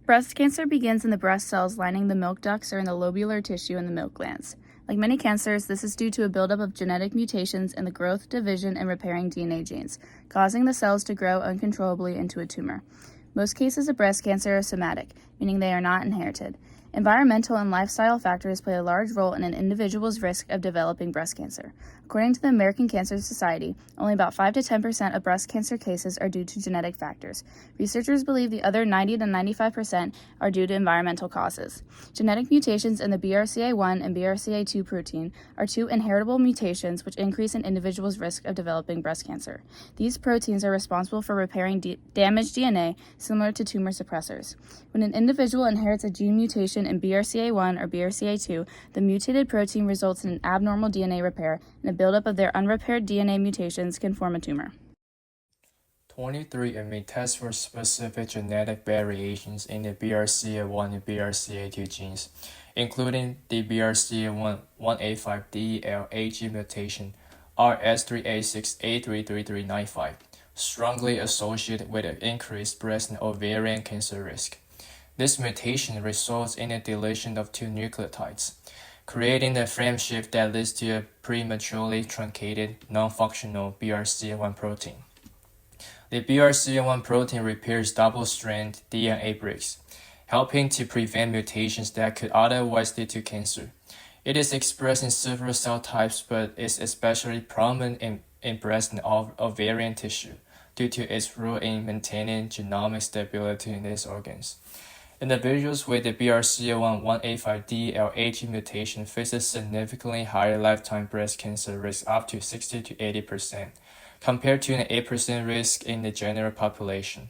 Breast cancer begins in the breast cells lining the milk ducts or in the lobular tissue in the milk glands. Like many cancers, this is due to a buildup of genetic mutations in the growth, division, and repairing DNA genes, causing the cells to grow uncontrollably into a tumor. Most cases of breast cancer are somatic, meaning they are not inherited. Environmental and lifestyle factors play a large role in an individual's risk of developing breast cancer. According to the American Cancer Society, only about 5 to 10% of breast cancer cases are due to genetic factors. Researchers believe the other 90 to 95% are due to environmental causes. Genetic mutations in the BRCA1 and BRCA2 protein are two inheritable mutations which increase an individual's risk of developing breast cancer. These proteins are responsible for repairing damaged DNA, similar to tumor suppressors. When an individual inherits a gene mutation in BRCA1 or BRCA2, the mutated protein results in an abnormal DNA repair, and a buildup of their unrepaired DNA mutations can form a tumor. 23andMe tests for specific genetic variations in the BRCA1 and BRCA2 genes, including the BRCA1105DELAG mutation RS386A33395, strongly associated with an increased breast and ovarian cancer risk. This mutation results in the deletion of two nucleotides, creating a frame shift that leads to a prematurely truncated, non-functional BRCA1 protein. The BRCA1 protein repairs double-strand DNA breaks, helping to prevent mutations that could otherwise lead to cancer. It is expressed in several cell types, but is especially prominent in breast and ovarian tissue due to its role in maintaining genomic stability in these organs. Individuals with the BRCA1-185DLAG mutation face a significantly higher lifetime breast cancer risk, up to 60 to 80%, compared to an 8% risk in the general population.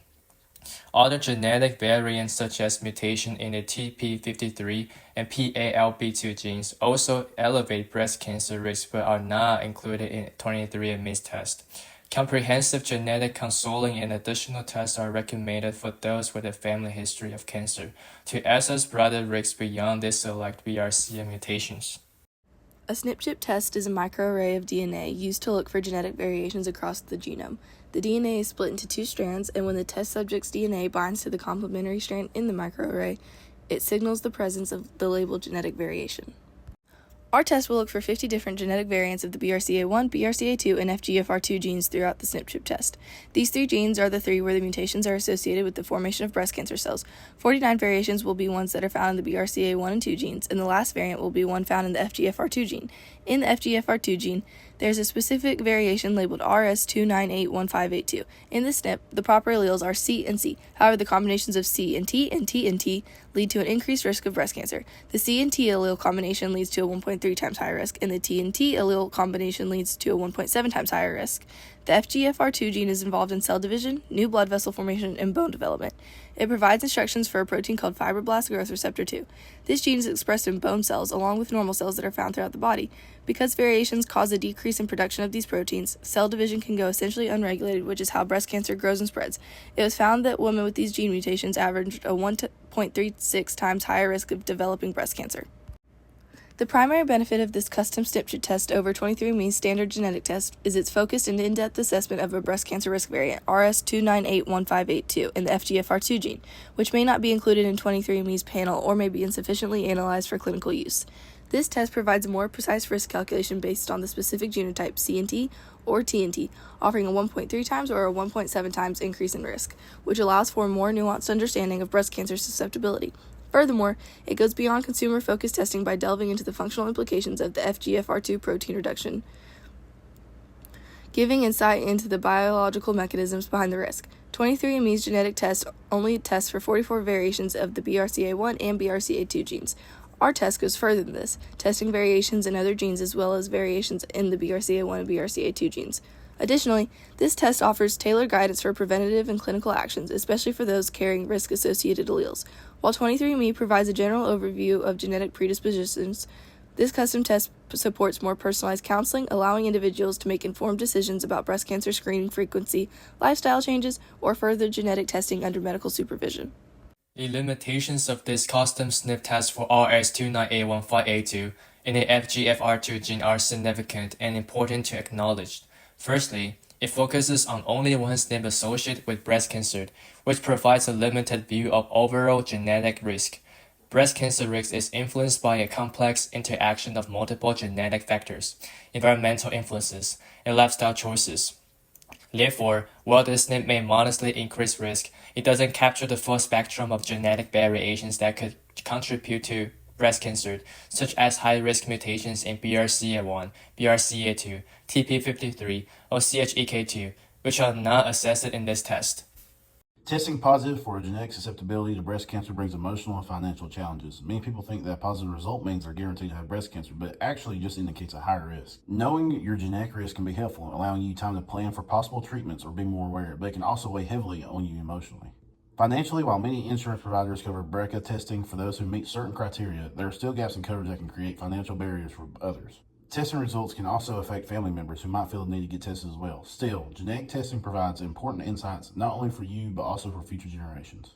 Other genetic variants such as mutation in the TP53 and PALB2 genes also elevate breast cancer risk but are not included in 23andMe's test. Comprehensive genetic counseling and additional tests are recommended for those with a family history of cancer to assess broader risks beyond these select BRCA mutations. A SNP chip test is a microarray of DNA used to look for genetic variations across the genome. The DNA is split into two strands, and when the test subject's DNA binds to the complementary strand in the microarray, it signals the presence of the labeled genetic variation. Our test will look for 50 different genetic variants of the BRCA1, BRCA2, and FGFR2 genes throughout the SNP chip test. These three genes are the three where the mutations are associated with the formation of breast cancer cells. 49 variations will be ones that are found in the BRCA1 and 2 genes, and the last variant will be one found in the FGFR2 gene. In the FGFR2 gene, there's a specific variation labeled RS2981582. In the SNP, the proper alleles are C and C. However, the combinations of C and T and T and T lead to an increased risk of breast cancer. The C and T allele combination leads to a 1.3 times higher risk, and the T and T allele combination leads to a 1.7 times higher risk. The FGFR2 gene is involved in cell division, new blood vessel formation, and bone development. It provides instructions for a protein called fibroblast growth receptor 2. This gene is expressed in bone cells along with normal cells that are found throughout the body. Because variations cause a decrease in production of these proteins, cell division can go essentially unregulated, which is how breast cancer grows and spreads. It was found that women with these gene mutations averaged a 1.36 times higher risk of developing breast cancer. The primary benefit of this custom SNP chip test over 23andMe's standard genetic test is its focused and in-depth assessment of a breast cancer risk variant, RS2981582, in the FGFR2 gene, which may not be included in 23andMe's panel or may be insufficiently analyzed for clinical use. This test provides a more precise risk calculation based on the specific genotype CNT or TNT, offering a 1.3 times or a 1.7 times increase in risk, which allows for a more nuanced understanding of breast cancer susceptibility. Furthermore, it goes beyond consumer-focused testing by delving into the functional implications of the FGFR2 protein reduction, giving insight into the biological mechanisms behind the risk. 23andMe's genetic test only tests for 44 variations of the BRCA1 and BRCA2 genes. Our test goes further than this, testing variations in other genes as well as variations in the BRCA1 and BRCA2 genes. Additionally, this test offers tailored guidance for preventative and clinical actions, especially for those carrying risk-associated alleles. While 23andMe provides a general overview of genetic predispositions, this custom test supports more personalized counseling, allowing individuals to make informed decisions about breast cancer screening frequency, lifestyle changes, or further genetic testing under medical supervision. The limitations of this custom SNP test for RS2981582 in the FGFR2 gene are significant and important to acknowledge. Firstly, It focuses on only one SNP associated with breast cancer, which provides a limited view of overall genetic risk. Breast cancer risk is influenced by a complex interaction of multiple genetic factors, environmental influences, and lifestyle choices. Therefore, while the SNP may modestly increase risk, it doesn't capture the full spectrum of genetic variations that could contribute to breast cancer, such as high-risk mutations in BRCA1, BRCA2, TP53, or CHEK2, which are not assessed in this test. Testing positive for a genetic susceptibility to breast cancer brings emotional and financial challenges. Many people think that a positive result means they're guaranteed to have breast cancer, but it actually just indicates a higher risk. Knowing your genetic risk can be helpful, allowing you time to plan for possible treatments or be more aware, but it can also weigh heavily on you emotionally. Financially, while many insurance providers cover BRCA testing for those who meet certain criteria, there are still gaps in coverage that can create financial barriers for others. Testing results can also affect family members who might feel the need to get tested as well. Still, genetic testing provides important insights not only for you, but also for future generations.